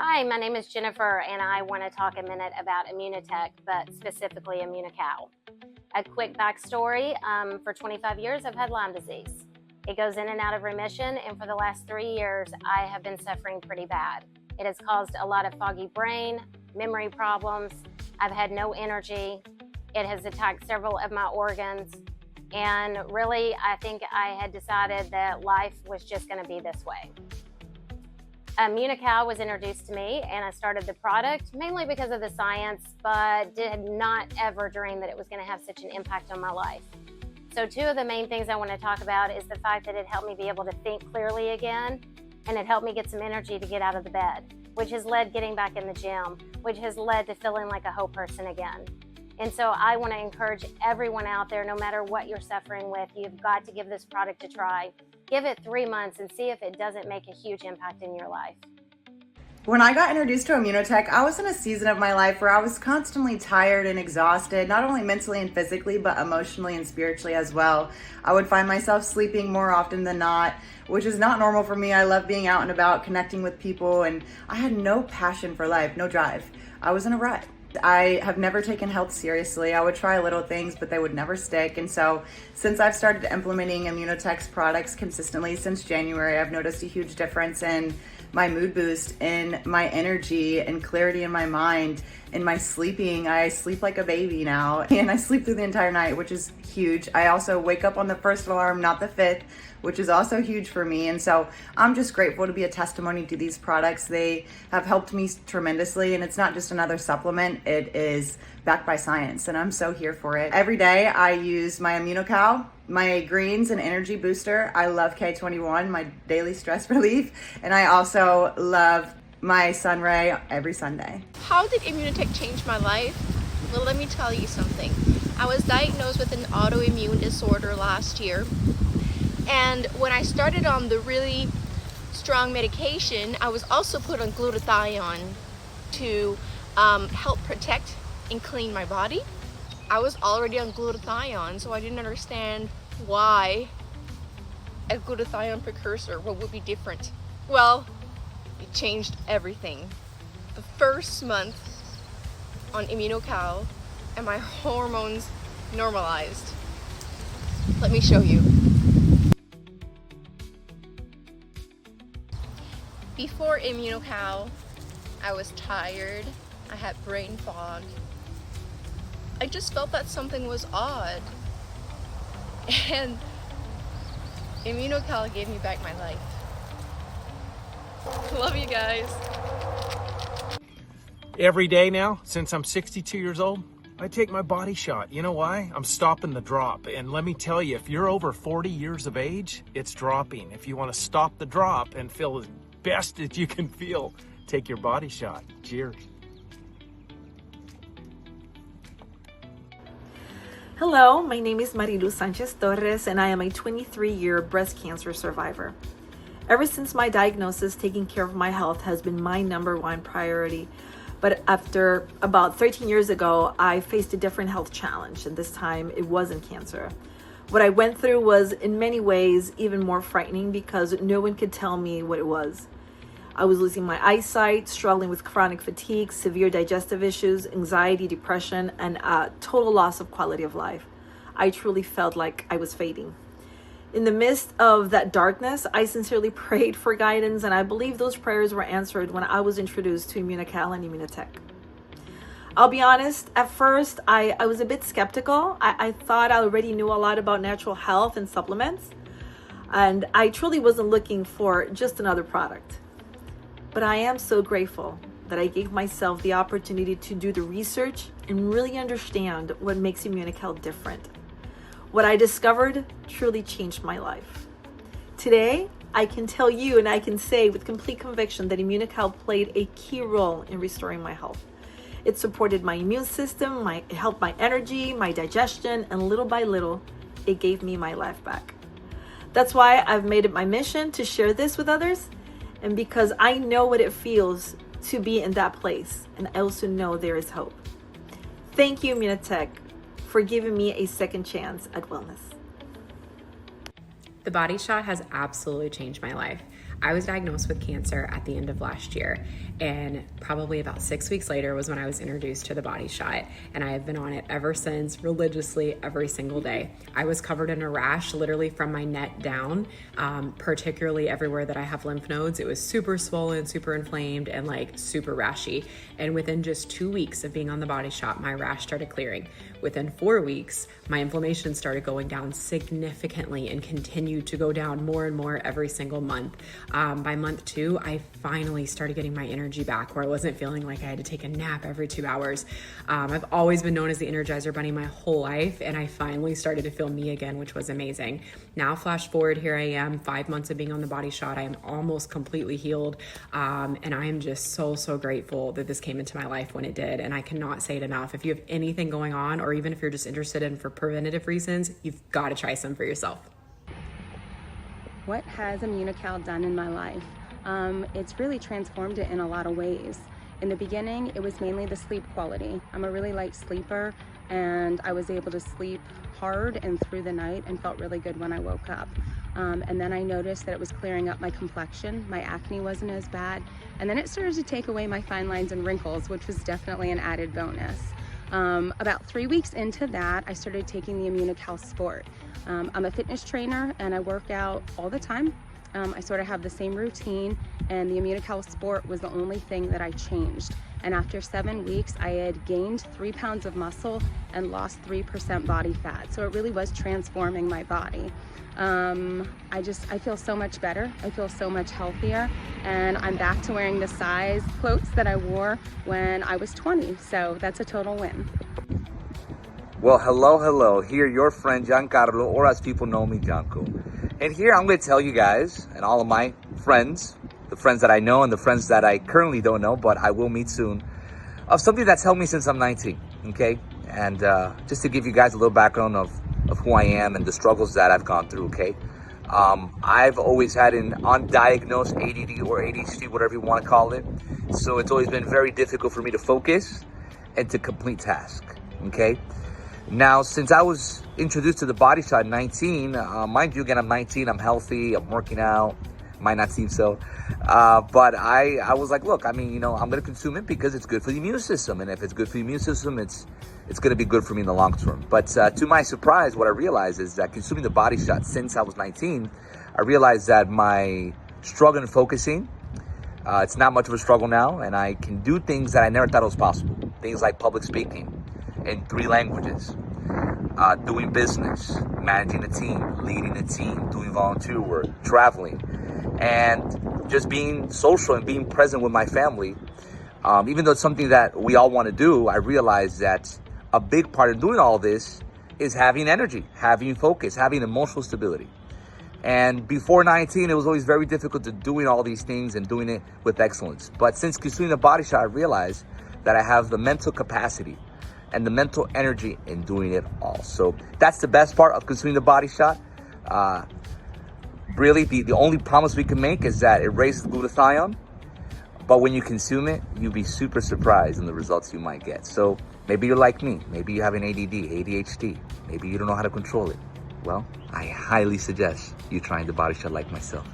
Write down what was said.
Hi, my name is Jennifer, and I want to talk a minute about Immunotec, but specifically Immunocal. A quick backstory, for 25 years I've had Lyme disease. It goes in and out of remission, and for the last 3 years I have been suffering pretty bad. It has caused a lot of foggy brain, memory problems, I've had no energy, it has attacked several of my organs, and really I think I had decided that life was just going to be this way. Immunocal was introduced to me, and I started the product mainly because of the science, but did not ever dream that it was going to have such an impact on my life. So 2 of the main things I want to talk about is the fact that it helped me be able to think clearly again, and it helped me get some energy to get out of the bed, which has led getting back in the gym, which has led to feeling like a whole person again. And so I want to encourage everyone out there, no matter what you're suffering with, you've got to give this product a try. Give it 3 months and see if it doesn't make a huge impact in your life. When I got introduced to Immunotec, I was in a season of my life where I was constantly tired and exhausted, not only mentally and physically, but emotionally and spiritually as well. I would find myself sleeping more often than not, which is not normal for me. I love being out and about, connecting with people, and I had no passion for life, no drive. I was in a rut. I have never taken health seriously. I would try little things, but they would never stick. And so since I've started implementing Immunotec's products consistently since January, I've noticed a huge difference in my mood boost, in my energy and clarity in my mind, in my sleeping. I sleep like a baby now, and I sleep through the entire night, which is huge. I also wake up on the first alarm, not the 5th, which is also huge for me. And so I'm just grateful to be a testimony to these products. They have helped me tremendously, and it's not just another supplement, it is backed by science, and I'm so here for it. Every day I use my Immunocal, my greens and energy booster. I love K21, my daily stress relief, and I also love my Sunray every Sunday. How did Immunotec change my life? Well, let me tell you something. I was diagnosed with an autoimmune disorder last year, and when I started on the really strong medication, I was also put on glutathione to help protect and clean my body. I was already on glutathione, so I didn't understand why a glutathione precursor, what would be different? Well, it changed everything. The first month on Immunocal, and my hormones normalized. Let me show you. Before Immunocal, I was tired, I had brain fog. I just felt that something was odd. And Immunocal gave me back my life. Love you guys. Every day now, since I'm 62 years old, I take my body shot. You know why? I'm stopping the drop. And let me tell you, if you're over 40 years of age, it's dropping. If you want to stop the drop and feel as best that you can feel, take your body shot. Cheers. Hello, my name is Marilu Sanchez Torres, and I am a 23-year breast cancer survivor. Ever since my diagnosis, taking care of my health has been my #1 priority. But after about 13 years ago, I faced a different health challenge, and this time it wasn't cancer. What I went through was in many ways even more frightening because no one could tell me what it was. I was losing my eyesight, struggling with chronic fatigue, severe digestive issues, anxiety, depression, and a total loss of quality of life. I truly felt like I was fading. In the midst of that darkness, I sincerely prayed for guidance, and I believe those prayers were answered when I was introduced to Immunocal and Immunotec. I'll be honest, at first I was a bit skeptical. I thought I already knew a lot about natural health and supplements, and I truly wasn't looking for just another product. But I am so grateful that I gave myself the opportunity to do the research and really understand what makes Immunocal different. What I discovered truly changed my life. Today, I can tell you and I can say with complete conviction that Immunocal played a key role in restoring my health. It supported my immune system, it helped my energy, my digestion, and little by little, it gave me my life back. That's why I've made it my mission to share this with others, and because I know what it feels to be in that place, and I also know there is hope. Thank you, Immunotec, for giving me a second chance at wellness. The Body Shot has absolutely changed my life. I was diagnosed with cancer at the end of last year, and probably about 6 weeks later was when I was introduced to the Body Shot, and I have been on it ever since, religiously every single day. I was covered in a rash literally from my neck down, particularly everywhere that I have lymph nodes. It was super swollen, super inflamed, and like super rashy. And within just 2 weeks of being on the Body Shot, my rash started clearing. Within 4 weeks, my inflammation started going down significantly and continued to go down more and more every single month. By month 2, I finally started getting my energy back, where I wasn't feeling like I had to take a nap every 2 hours. I've always been known as the Energizer Bunny my whole life, and I finally started to feel me again, which was amazing. Now flash forward, here I am, 5 months of being on the Body Shot. I am almost completely healed, and I am just so grateful that this came into my life when it did, and I cannot say it enough. If you have anything going on, or even if you're just interested in for preventative reasons, you've got to try some for yourself. What has Immunocal done in my life? It's really transformed it in a lot of ways. In the beginning, it was mainly the sleep quality. I'm a really light sleeper, and I was able to sleep hard and through the night and felt really good when I woke up. And then I noticed that it was clearing up my complexion. My acne wasn't as bad. And then it started to take away my fine lines and wrinkles, which was definitely an added bonus. About 3 weeks into that, I started taking the Immunocal Sport. I'm a fitness trainer and I work out all the time. I sort of have the same routine, and the Immunocal Sport was the only thing that I changed. And after 7 weeks, I had gained 3 pounds of muscle and lost 3% body fat. So it really was transforming my body. I feel so much better. I feel so much healthier, and I'm back to wearing the size clothes that I wore when I was 20. So that's a total win. Well, hello. Here, your friend Giancarlo, or as people know me, Gianco. And here I'm going to tell you guys, and all of my friends, the friends that I know and the friends that I currently don't know, but I will meet soon, of something that's helped me since I'm 19, okay? And just to give you guys a little background of who I am and the struggles that I've gone through, okay? I've always had an undiagnosed ADD or ADHD, whatever you want to call it. So it's always been very difficult for me to focus and to complete tasks, okay? Now, since I was introduced to the Body Shot at 19, mind you, again, I'm 19, I'm healthy, I'm working out, might not seem so, but I was like, look, I mean, you know, I'm going to consume it because it's good for the immune system, and if it's good for the immune system, it's going to be good for me in the long term. But to my surprise, what I realized is that consuming the Body Shot since I was 19, I realized that my struggle in focusing, it's not much of a struggle now, and I can do things that I never thought was possible. Things like public speaking in 3 languages, doing business, managing a team, leading a team, doing volunteer work, traveling, and just being social and being present with my family. Even though it's something that we all want to do, I realized that a big part of doing all this is having energy, having focus, having emotional stability. And before 19, it was always very difficult to doing all these things and doing it with excellence. But since consuming the Body Shot, I realized that I have the mental capacity and the mental energy in doing it all. So that's the best part of consuming the Body Shot. Really, the only promise we can make is that it raises glutathione, but when you consume it, you'll be super surprised in the results you might get. So maybe you're like me, maybe you have an ADD, ADHD, maybe you don't know how to control it. Well, I highly suggest you trying the Body Shot like myself.